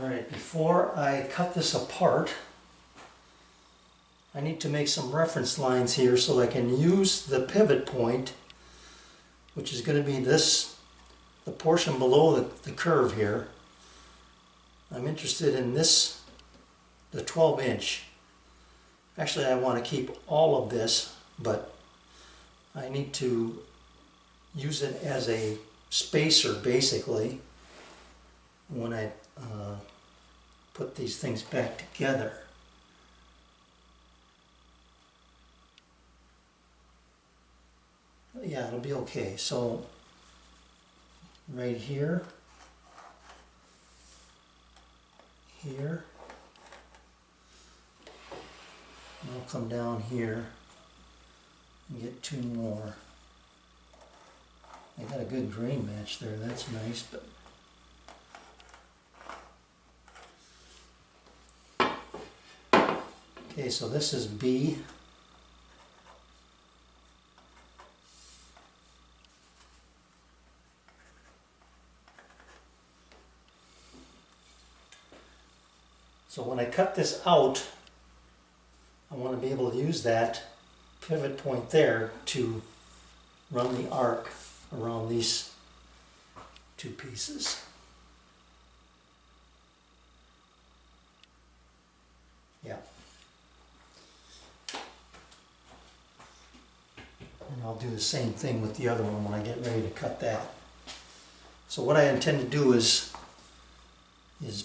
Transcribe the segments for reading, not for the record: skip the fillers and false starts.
Alright, before I cut this apart, I need to make some reference lines here so I can use the pivot point, which is going to be this, the portion below the curve here. I'm interested in this, the 12-inch. Actually, I want to keep all of this, but I need to use it as a spacer basically when I put these things back together. Yeah, it'll be okay. So right here, here, and I'll come down here and get two more. I got a good grain match there, that's nice, but okay, so this is B. So when I cut this out, I want to be able to use that pivot point there to run the arc around these two pieces. Yeah. And I'll do the same thing with the other one when I get ready to cut that. So what I intend to do is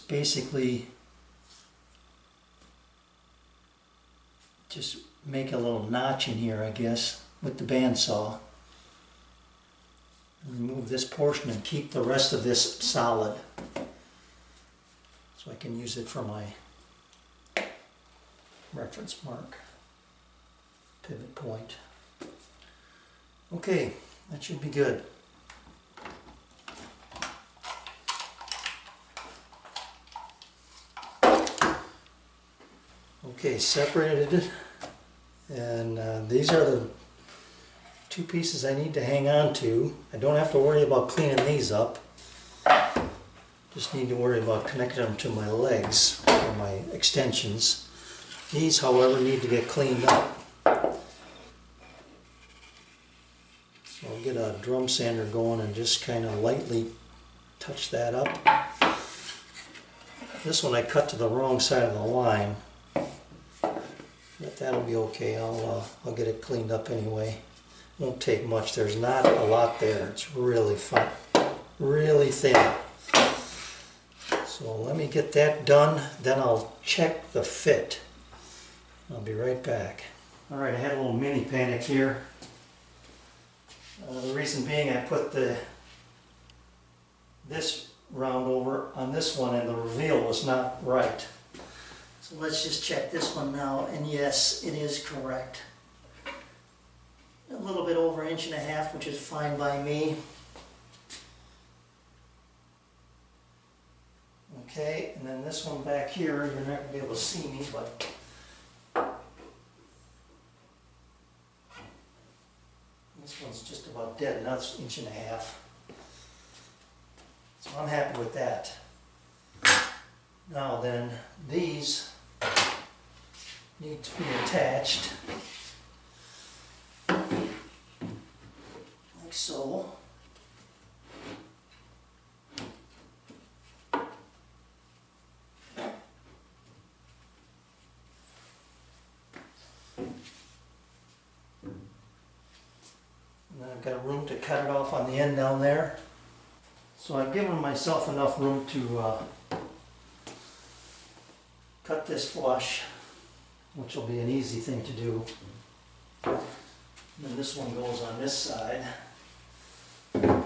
basically just make a little notch in here, I guess, with the bandsaw. Remove this portion and keep the rest of this solid, so I can use it for my reference mark, pivot point. Okay, that should be good. Okay, separated it, and these are the two pieces I need to hang on to. I don't have to worry about cleaning these up. Just need to worry about connecting them to my legs or my extensions. These, however, need to get cleaned up. So I'll get a drum sander going and just kind of lightly touch that up. This one I cut to the wrong side of the line, but that'll be okay. I'll get it cleaned up anyway. Won't take much. There's not a lot there. It's really fine, really thin. So let me get that done, then I'll check the fit. I'll be right back. Alright, I had a little mini panic here. The reason being I put this round over on this one and the reveal was not right. So let's just check this one now, and yes, it is correct. A little bit over 1.5 inches, which is fine by me. Okay, and then this one back here, you're not going to be able to see me, but this one's just about dead, and that's 1.5 inches. So I'm happy with that. Now then, these need to be attached. Like so. And then I've got room to cut it off on the end down there. So I've given myself enough room to cut this flush, which will be an easy thing to do. And then this one goes on this side. And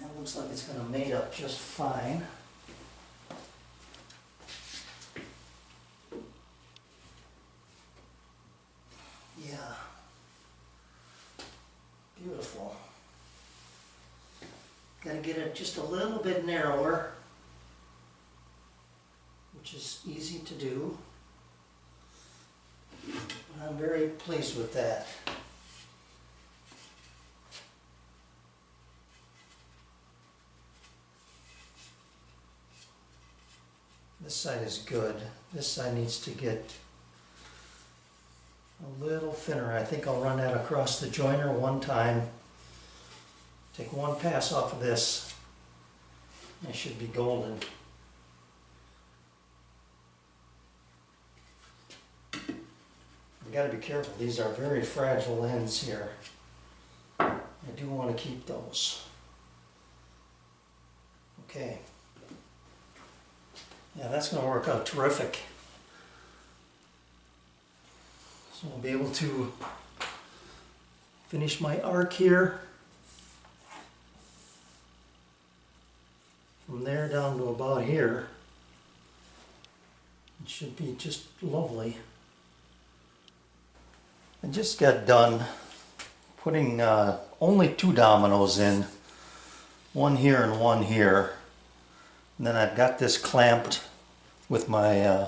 that looks like it's going to mate up just fine. Yeah. Beautiful. Got to get it just a little bit narrower, which is easy to do. I'm very pleased with that. This side is good. This side needs to get a little thinner. I think I'll run that across the joiner one time. Take one pass off of this. It should be golden. You got to be careful. These are very fragile ends here. I do want to keep those. Okay. Yeah, that's going to work out terrific. So I'll be able to finish my arc here. From there down to about here. It should be just lovely. I just got done putting only 2 dominoes in, one here and one here. And then I've got this clamped with my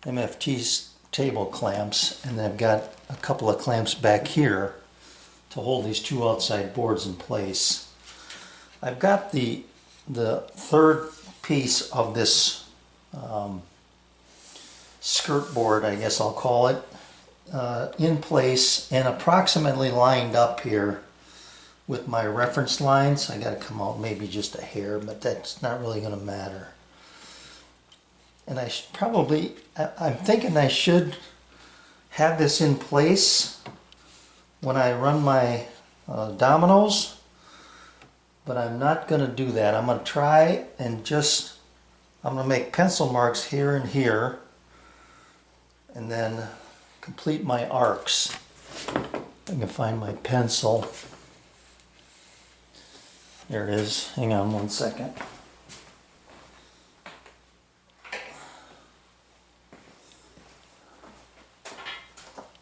MFT table clamps, and then I've got a couple of clamps back here to hold these 2 outside boards in place. I've got the third piece of this skirt board, I guess I'll call it, in place and approximately lined up here with my reference lines. I got to come out maybe just a hair, but that's not really going to matter. And I should probably, I'm thinking I should have this in place when I run my dominoes, but I'm not going to do that. I'm going to try and just, I'm going to make pencil marks here and here, and then complete my arcs. I can find my pencil. There it is. Hang on one second.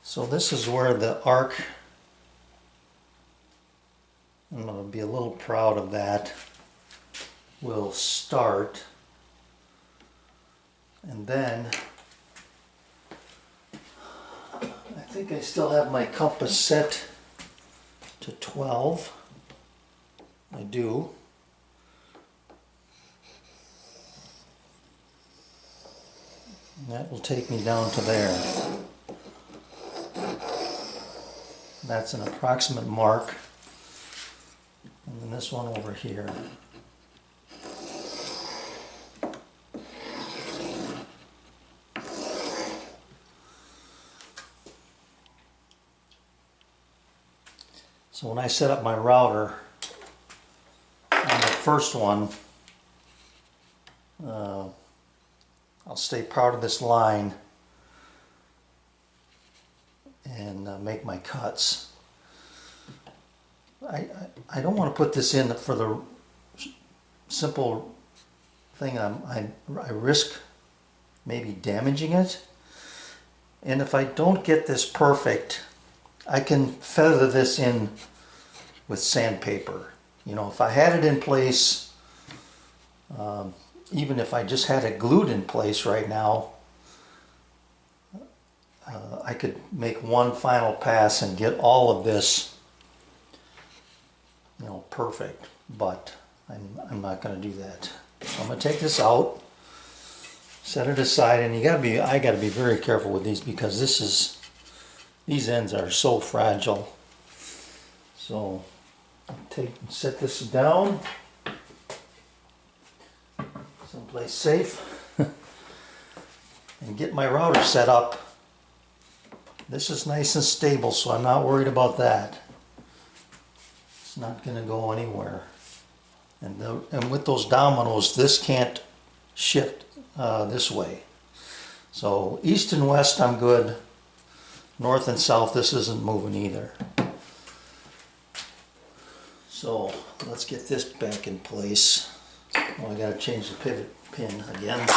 So this is where the arc, I'm going to be a little proud of that, will start. And then I think I still have my compass set to 12. I do. And that will take me down to there. That's an approximate mark. And then this one over here. So when I set up my router on the first one, I'll stay proud of this line and make my cuts. I don't want to put this in for the simple thing I risk maybe damaging it. And if I don't get this perfect, I can feather this in with sandpaper. You know, if I had it in place, even if I just had it glued in place right now, I could make one final pass and get all of this, you know, perfect. But I'm not going to do that. So I'm going to take this out, set it aside, and I got to be very careful with these because these ends are so fragile. So set this down someplace safe and get my router set up. This is nice and stable, so I'm not worried about that. It's not going to go anywhere. And with those dominoes, this can't shift this way. So east and west, I'm good. North and south, this isn't moving either. So let's get this back in place. Well, I gotta change the pivot pin again.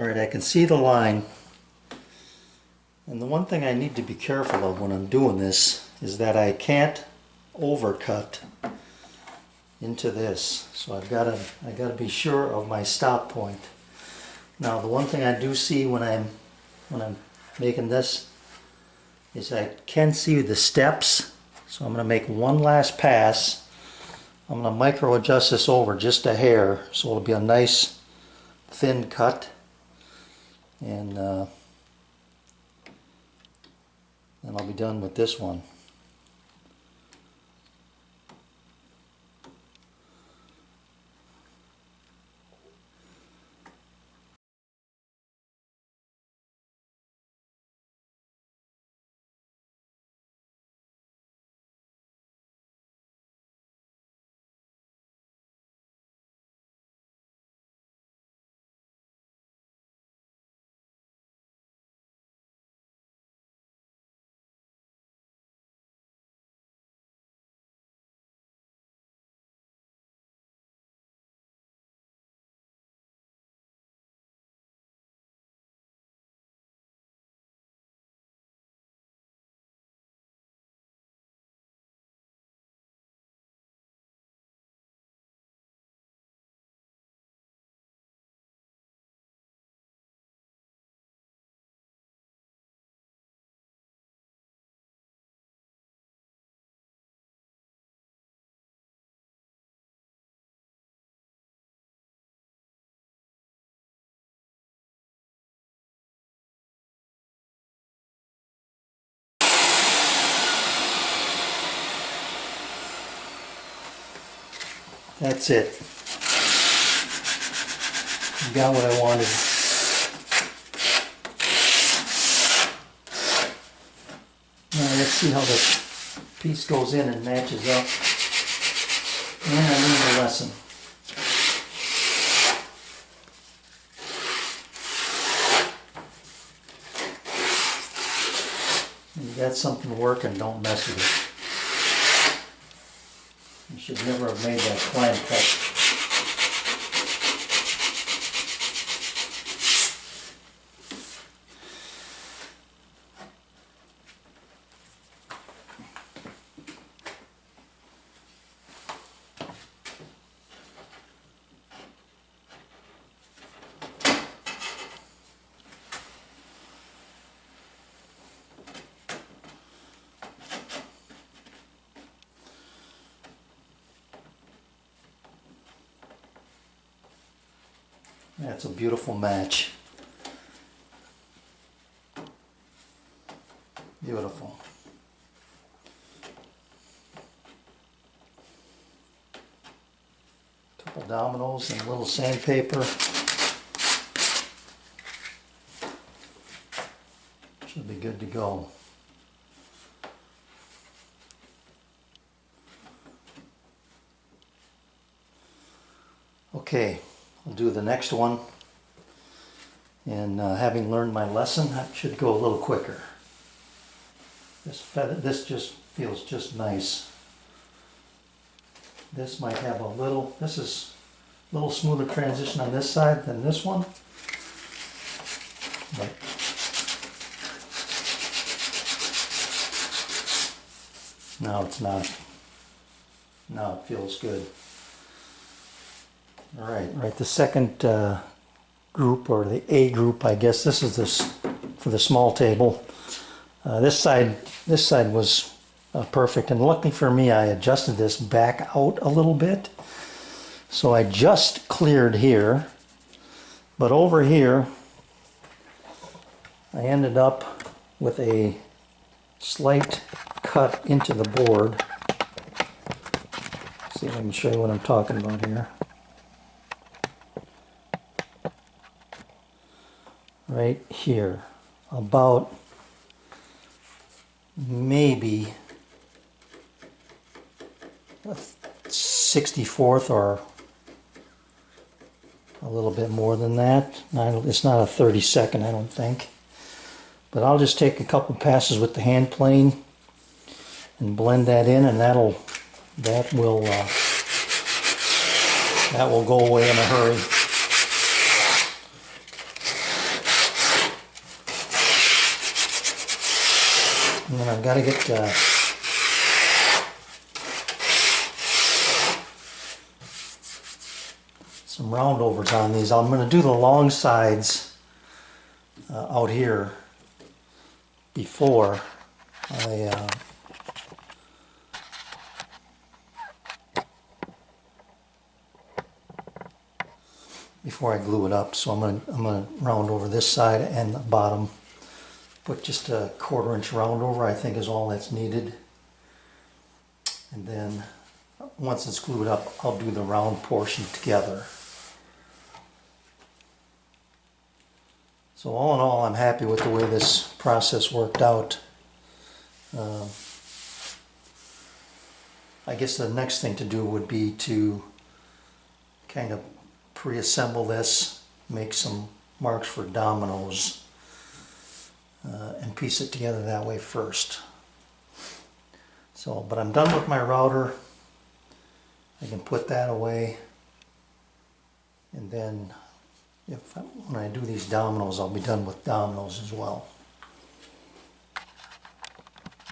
Alright, I can see the line. And the one thing I need to be careful of when I'm doing this is that I can't overcut into this. So I gotta be sure of my stop point. Now the one thing I do see when I'm making this is I can see the steps. So I'm gonna make one last pass. I'm gonna micro adjust this over just a hair so it'll be a nice thin cut. And then I'll be done with this one. That's it. Got what I wanted. Now let's see how the piece goes in and matches up. And I learned a lesson. When you got something working, don't mess with it. You should never have made that climb cut. That's a beautiful match. Beautiful. Couple dominoes and a little sandpaper. Should be good to go. Okay. I'll do the next one, and having learned my lesson, that should go a little quicker. This just feels just nice. This might have a little, this is a little smoother transition on this side than this one. But no, it's not. Now it feels good. All right, the second group, or the A group, I guess this is this for the small table. This side was perfect, and luckily for me, I adjusted this back out a little bit, so I just cleared here. But over here, I ended up with a slight cut into the board. See if I can show you what I'm talking about here. Right here, about maybe a 64th or a little bit more than that. It's not a 32nd, I don't think. But I'll just take a couple passes with the hand plane and blend that in, and that will go away in a hurry. I've got to get some roundovers on these. I'm going to do the long sides out here before I glue it up. So I'm gonna round over this side and the bottom. Put just a 1/4 inch round over, I think, is all that's needed. And then once it's glued up, I'll do the round portion together. So all in all, I'm happy with the way this process worked out. I guess the next thing to do would be to kind of pre-assemble this, make some marks for dominoes, and piece it together that way first. So, but I'm done with my router. I can put that away, and then when I do these dominoes, I'll be done with dominoes as well.